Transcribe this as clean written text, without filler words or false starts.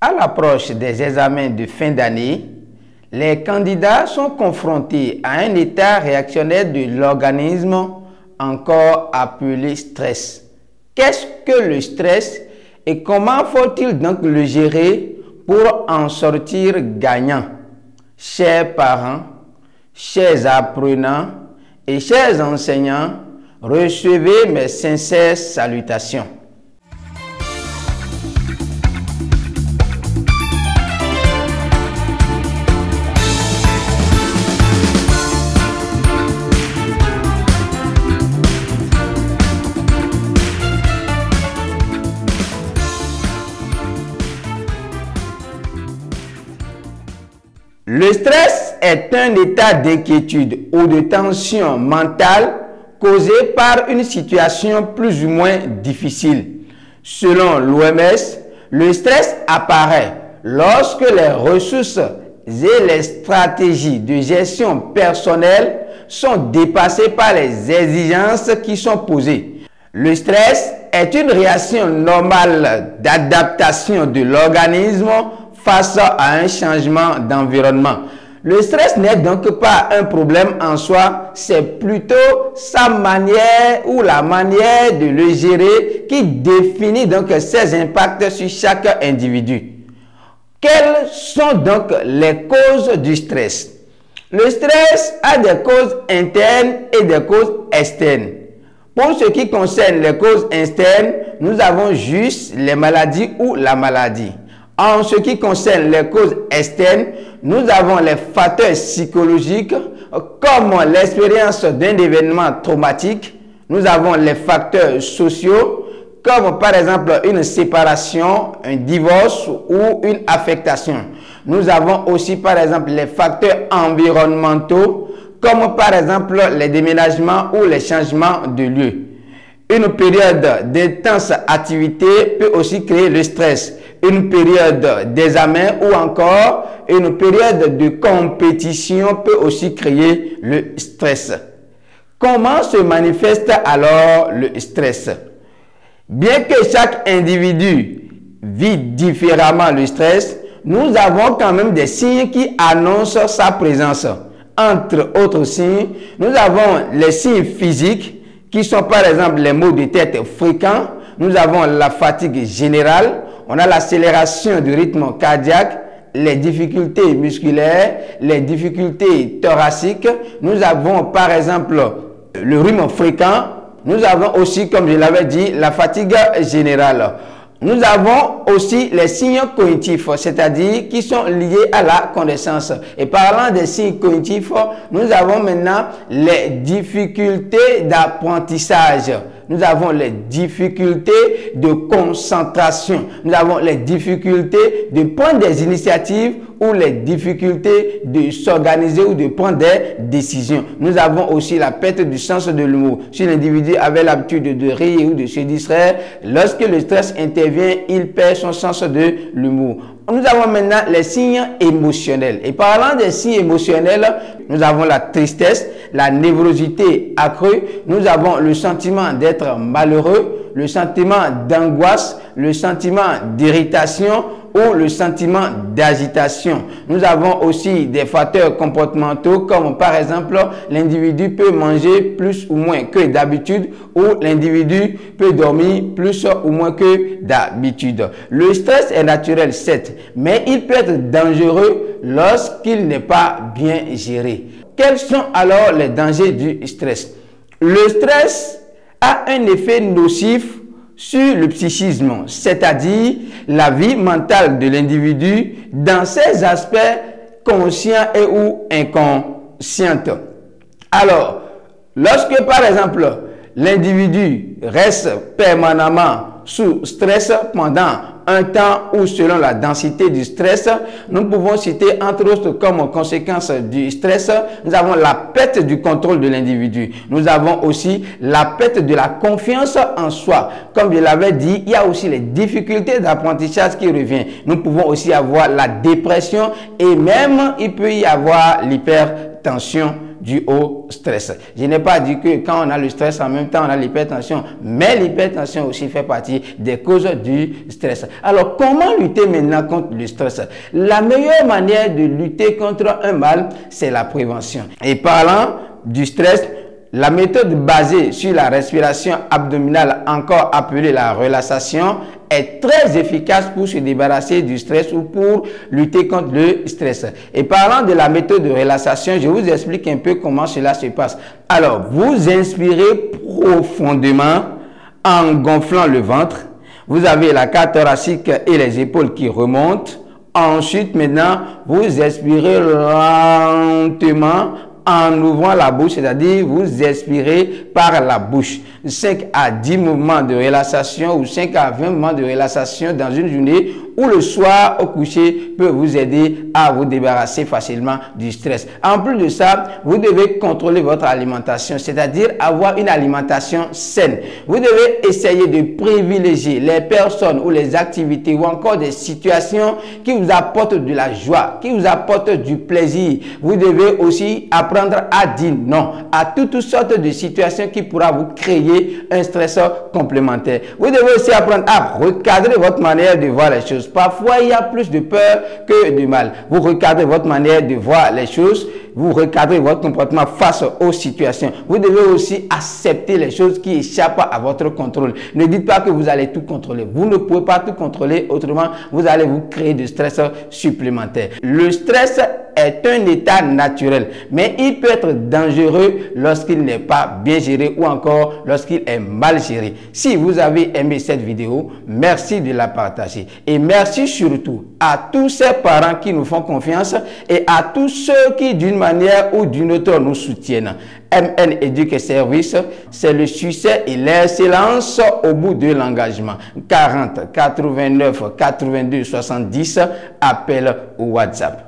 À l'approche des examens de fin d'année, les candidats sont confrontés à un état réactionnel de l'organisme, encore appelé stress. Qu'est-ce que le stress et comment faut-il donc le gérer pour en sortir gagnant? Chers parents, chers apprenants et chers enseignants, recevez mes sincères salutations. Le stress est un état d'inquiétude ou de tension mentale causé par une situation plus ou moins difficile. Selon l'OMS, le stress apparaît lorsque les ressources et les stratégies de gestion personnelle sont dépassées par les exigences qui sont posées. Le stress est une réaction normale d'adaptation de l'organisme face à un changement d'environnement. Le stress n'est donc pas un problème en soi, c'est plutôt sa manière ou la manière de le gérer qui définit donc ses impacts sur chaque individu. Quelles sont donc les causes du stress? Le stress a des causes internes et des causes externes. Pour ce qui concerne les causes externes, nous avons juste les maladies ou la maladie. En ce qui concerne les causes externes, nous avons les facteurs psychologiques comme l'expérience d'un événement traumatique. Nous avons les facteurs sociaux comme par exemple une séparation, un divorce ou une affectation. Nous avons aussi par exemple les facteurs environnementaux comme par exemple les déménagements ou les changements de lieu. Une période d'intense activité peut aussi créer le stress. Une période d'examen ou encore une période de compétition peut aussi créer le stress. Comment se manifeste alors le stress? Bien que chaque individu vit différemment le stress, nous avons quand même des signes qui annoncent sa présence. Entre autres signes, nous avons les signes physiques qui sont par exemple les maux de tête fréquents. Nous avons la fatigue générale. On a l'accélération du rythme cardiaque, les difficultés musculaires, les difficultés thoraciques. Nous avons par exemple le rhume fréquent. Nous avons aussi, comme je l'avais dit, la fatigue générale. Nous avons aussi les signes cognitifs, c'est-à-dire qui sont liés à la connaissance. Et parlant des signes cognitifs, nous avons maintenant les difficultés d'apprentissage. Nous avons les difficultés de concentration. Nous avons les difficultés de prendre des initiatives ou les difficultés de s'organiser ou de prendre des décisions. Nous avons aussi la perte du sens de l'humour. Si l'individu avait l'habitude de rire ou de se distraire, lorsque le stress intervient, il perd son sens de l'humour. Nous avons maintenant les signes émotionnels. Et parlant des signes émotionnels, nous avons la tristesse, la névrosité accrue, nous avons le sentiment d'être malheureux, le sentiment d'angoisse, le sentiment d'irritation ou le sentiment d'agitation. Nous avons aussi des facteurs comportementaux comme par exemple l'individu peut manger plus ou moins que d'habitude ou l'individu peut dormir plus ou moins que d'habitude. Le stress est naturel, certes, mais il peut être dangereux lorsqu'il n'est pas bien géré. Quels sont alors les dangers du stress? Le stress a un effet nocif sur le psychisme, c'est-à-dire la vie mentale de l'individu dans ses aspects conscients et ou inconscients. Alors, lorsque par exemple l'individu reste permanemment sous stress pendant un temps ou selon la densité du stress, nous pouvons citer entre autres comme conséquence du stress, nous avons la perte du contrôle de l'individu. Nous avons aussi la perte de la confiance en soi. Comme je l'avais dit, il y a aussi les difficultés d'apprentissage qui reviennent. Nous pouvons aussi avoir la dépression et même il peut y avoir l'hypertension dû au stress. Je n'ai pas dit que quand on a le stress, en même temps on a l'hypertension, mais l'hypertension aussi fait partie des causes du stress. Alors, comment lutter maintenant contre le stress? La meilleure manière de lutter contre un mal, c'est la prévention. Et parlant du stress, la méthode basée sur la respiration abdominale, encore appelée la relaxation, est très efficace pour se débarrasser du stress ou pour lutter contre le stress. Et parlant de la méthode de relaxation, je vous explique un peu comment cela se passe. Alors, vous inspirez profondément en gonflant le ventre. Vous avez la cage thoracique et les épaules qui remontent. Ensuite, maintenant, vous expirez lentement en ouvrant la bouche, c'est-à-dire vous expirez par la bouche. 5 à 10 mouvements de relaxation ou 5 à 20 mouvements de relaxation dans une journée ou le soir au coucher peut vous aider à vous débarrasser facilement du stress. En plus de ça, vous devez contrôler votre alimentation, c'est-à-dire avoir une alimentation saine. Vous devez essayer de privilégier les personnes ou les activités ou encore des situations qui vous apportent de la joie, qui vous apportent du plaisir. Vous devez aussi apprendre à dire non à toutes sortes de situations qui pourra vous créer un stress complémentaire. Vous devez aussi apprendre à recadrer votre manière de voir les choses. Parfois, il y a plus de peur que de mal. Vous recadrez votre manière de voir les choses. Vous recadrez votre comportement face aux situations. Vous devez aussi accepter les choses qui échappent à votre contrôle. Ne dites pas que vous allez tout contrôler. Vous ne pouvez pas tout contrôler, autrement, vous allez vous créer de stress supplémentaire. Le stress est un état naturel, mais il peut être dangereux lorsqu'il n'est pas bien géré ou encore lorsqu'il est mal géré. Si vous avez aimé cette vidéo, merci de la partager. Et merci surtout à tous ces parents qui nous font confiance et à tous ceux qui d'une manière ou d'une autre nous soutiennent. MN Éduque Service, c'est le succès et l'excellence au bout de l'engagement. 40 89 82 70, appel ou WhatsApp.